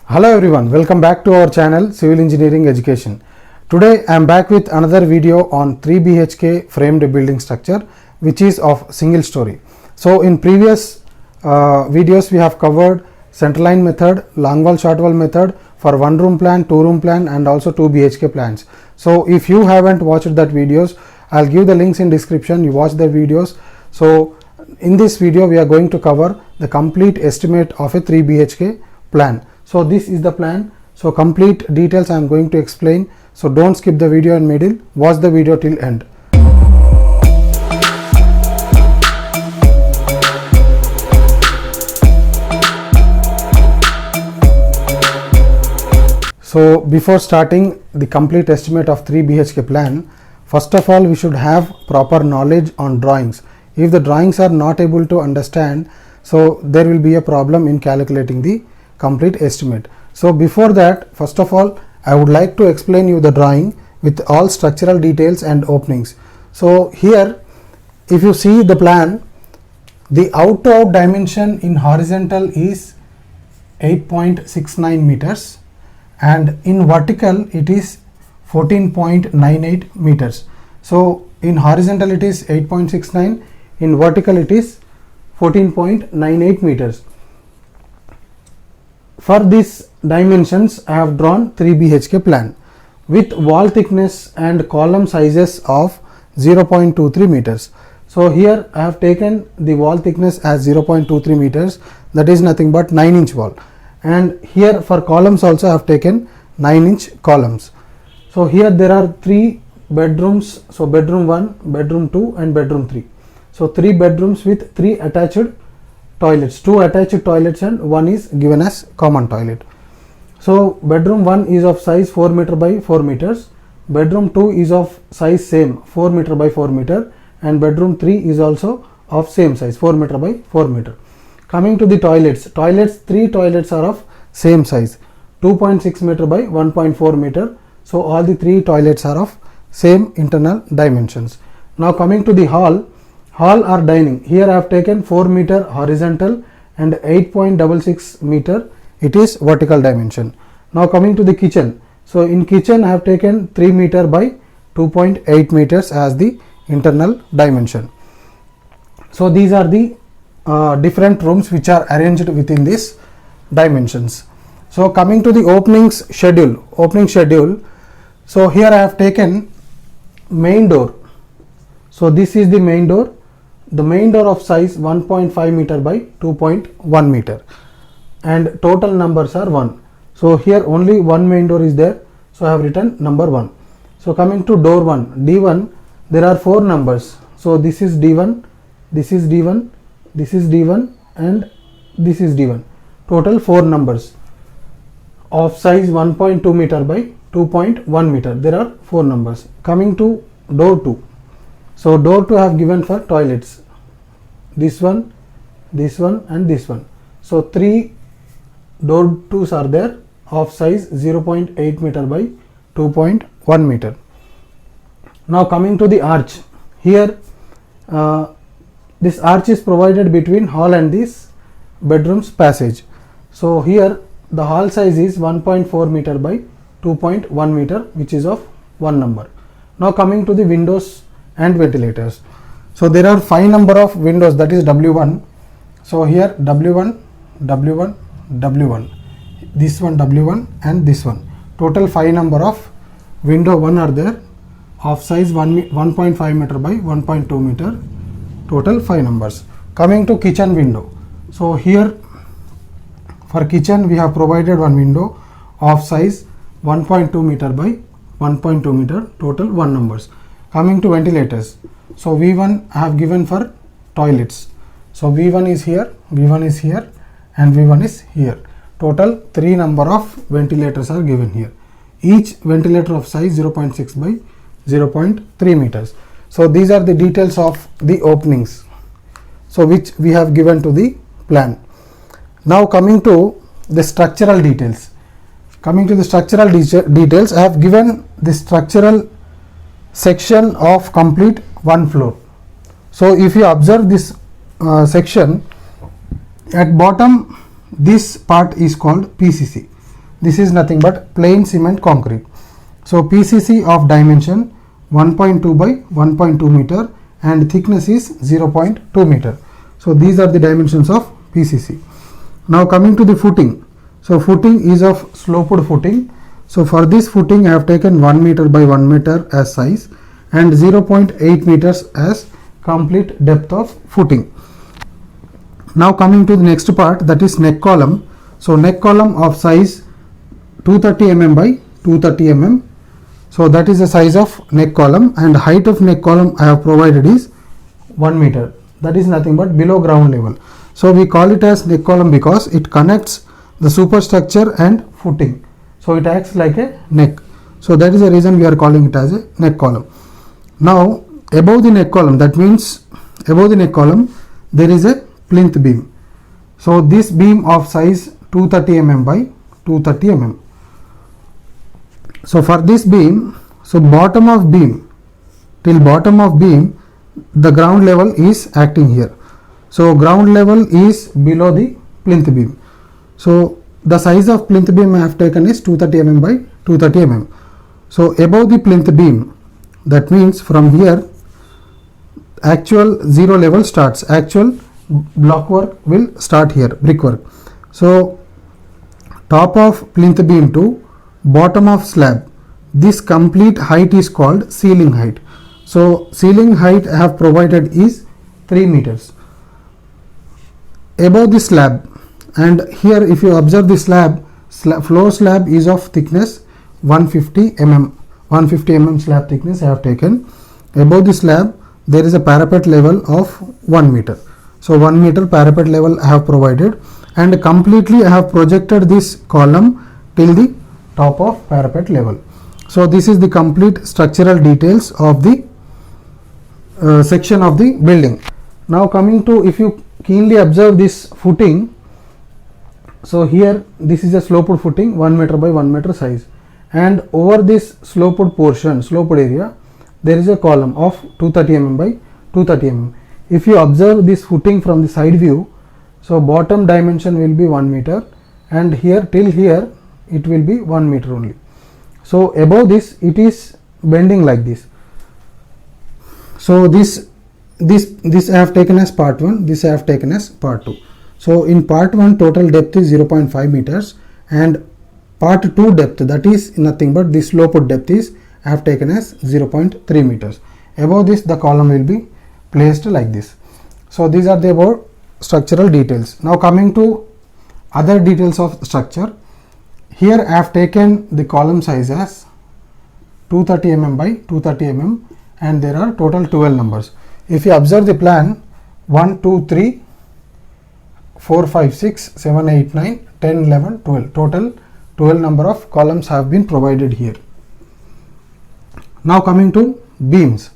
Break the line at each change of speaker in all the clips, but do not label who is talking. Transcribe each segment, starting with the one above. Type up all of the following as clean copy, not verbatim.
Hello everyone, welcome back to our channel Civil Engineering Education. Today I am back with another video on 3 BHK framed building structure which is of single story. So in previous videos we have covered center line method, long wall short wall method for 1 room plan, 2 room plan and also 2 BHK plans. So if you haven't watched that videos, I'll give the links in description, you watch the videos. So in this video we are going to cover the complete estimate of a 3 BHK plan. So this is the plan. So complete details I am going to explain. So don't skip the video in middle. Watch the video till end. So before starting the complete estimate of 3 BHK plan, first of all we should have proper knowledge on drawings. If the drawings are not able to understand, so there will be a problem in calculating the complete estimate. So before that, first of all I would like to explain you the drawing with all structural details and openings. So here if you see the plan, the out to out dimension in horizontal is 8.69 meters and in vertical it is 14.98 meters. So in horizontal it is 8.69, in vertical it is 14.98 meters. For these dimensions I have drawn 3 BHK plan with wall thickness and column sizes of 0.23 meters. So here I have taken the wall thickness as 0.23 meters, that is nothing but 9-inch wall, and here for columns also I have taken 9-inch columns. So here there are 3 bedrooms, so bedroom 1, bedroom 2 and bedroom 3. So 3 bedrooms with 3 attached toilets, 2 attached toilets and 1 is given as common toilet. So bedroom 1 is of size 4 meter by 4 meters, bedroom 2 is of size same 4 meter by 4 meter and bedroom 3 is also of same size 4 meter by 4 meter. Coming to the toilets, 3 toilets are of same size 2.6 meter by 1.4 meter. So all the 3 toilets are of same internal dimensions. Now coming to the hall or dining, here I have taken 4 meter horizontal and 8.66 meter it is vertical dimension. Now coming to the kitchen, so in kitchen I have taken 3 meter by 2.8 meters as the internal dimension. So these are the different rooms which are arranged within these dimensions. So coming to the opening schedule, so here I have taken main door. So this is the main door. The main door of size 1.5 meter by 2.1 meter and total numbers are 1. So here only one main door is there, so I have written number 1. So coming to door 1, D1, there are 4 numbers. So this is D1, this is D1, this is D1 and this is D1. Total 4 numbers of size 1.2 meter by 2.1 meter. There are 4 numbers. Coming to door 2. So door 2 I have given for toilets, this one and this one. So 3 door 2s are there of size 0.8 meter by 2.1 meter. Now coming to the arch, here this arch is provided between hall and this bedrooms passage. So here the hall size is 1.4 meter by 2.1 meter which is of 1 number. Now coming to the windows and ventilators. So there are 5 number of windows, that is W1. So here W1, W1, W1, this one W1 and this one. Total 5 number of window 1 are there of size 1.5 meter by 1.2 meter. Total 5 numbers. Coming to kitchen window. So here for kitchen we have provided one window of size 1.2 meter by 1.2 meter. Total 1 numbers. Coming to ventilators, so V1 I have given for toilets. So V1 is here, V1 is here and V1 is here. Total 3 number of ventilators are given here. Each ventilator of size 0.6 by 0.3 meters. So these are the details of the openings, so which we have given to the plan. Now coming to the structural details. Coming to the structural details, I have given the structural section of complete 1 floor. So if you observe this section, at bottom this part is called PCC. this is nothing but plain cement concrete. So PCC of dimension 1.2 by 1.2 meter and thickness is 0.2 meter. So these are the dimensions of PCC. Now coming to the footing. So footing is of sloped footing. So for this footing I have taken 1 meter by 1 meter as size and 0.8 meters as complete depth of footing. Now coming to the next part, that is neck column. So neck column of size 230 mm by 230 mm. So that is the size of neck column, and height of neck column I have provided is 1 meter. That is nothing but below ground level. So we call it as neck column because it connects the superstructure and footing. So it acts like a neck. So that is the reason we are calling it as a neck column. Now above the neck column, that means above the neck column there is a plinth beam. So this beam of size 230 mm by 230 mm. So for this beam, so bottom of beam, till bottom of beam, the ground level is acting here. So ground level is below the plinth beam. So the size of plinth beam I have taken is 230 mm by 230 mm. So above the plinth beam, that means from here actual zero level starts, actual block work will start here, brickwork. So top of plinth beam to bottom of slab, this complete height is called ceiling height. So ceiling height I have provided is 3 meters above the slab. And here if you observe the slab, floor slab is of thickness 150 mm. 150 mm slab thickness I have taken. Above the slab there is a parapet level of 1 meter. So 1 meter parapet level I have provided, and completely I have projected this column till the top of parapet level. So this is the complete structural details of the section of the building. Now coming to, if you keenly observe this footing, so here this is a sloped footing 1 meter by 1 meter size, and over this sloped portion, sloped area, there is a column of 230 mm by 230 mm. If you observe this footing from the side view, so bottom dimension will be 1 meter and here till here it will be 1 meter only. So above this it is bending like this. So this I have taken as part 1, this I have taken as part 2. So in part 1 total depth is 0.5 meters and part 2 depth, that is nothing but the sloped depth, is I have taken as 0.3 meters. Above this the column will be placed like this. So these are the above structural details. Now coming to other details of structure, here I have taken the column size as 230 mm by 230 mm and there are total 12 numbers. If you observe the plan, 1, 2, 3, 4, 5, 6, 7, 8, 9, 10, 11, 12, total 12 number of columns have been provided here. Now coming to beams.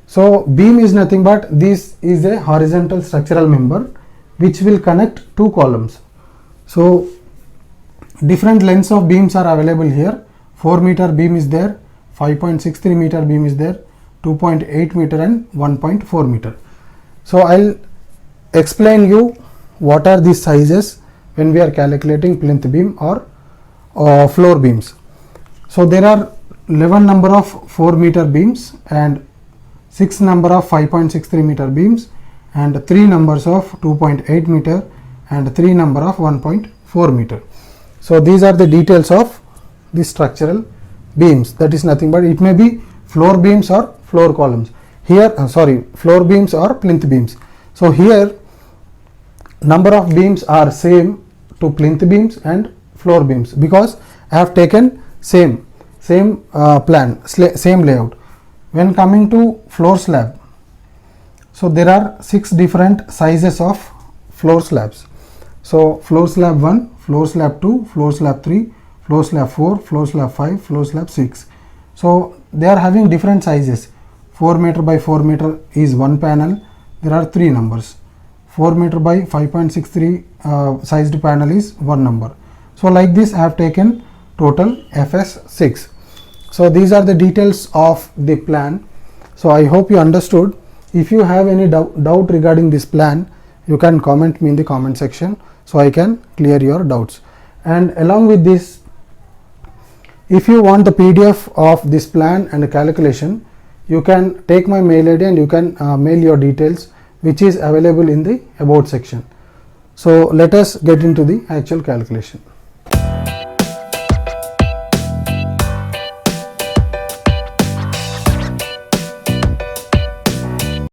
So beam is nothing but this is a horizontal structural member which will connect two columns. So different lengths of beams are available here. 4 meter beam is there, 5.63 meter beam is there, 2.8 meter and 1.4 meter. So I'll explain you what are these sizes when we are calculating plinth beam or floor beams. So there are 11 number of 4 meter beams and 6 number of 5.63 meter beams and 3 numbers of 2.8 meter and 3 number of 1.4 meter. So these are the details of the structural beams. That is nothing but it may be floor beams or floor columns. Here floor beams or plinth beams. So here number of beams are same to plinth beams and floor beams because I have taken same plan, same layout. When coming to floor slab, so there are 6 different sizes of floor slabs. So floor slab 1, floor slab 2, floor slab 3, floor slab 4, floor slab 5, floor slab 6. So they are having different sizes. 4 meter by 4 meter is one panel. There are 3 numbers. 4 meter by 5.63 sized panel is one number. So like this I have taken total FS 6. So these are the details of the plan. So I hope you understood. If you have any doubt regarding this plan, you can comment me in the comment section so I can clear your doubts. And along with this, if you want the PDF of this plan and calculation, you can take my mail ID and you can mail your details, which is available in the about section. So let us get into the actual calculation.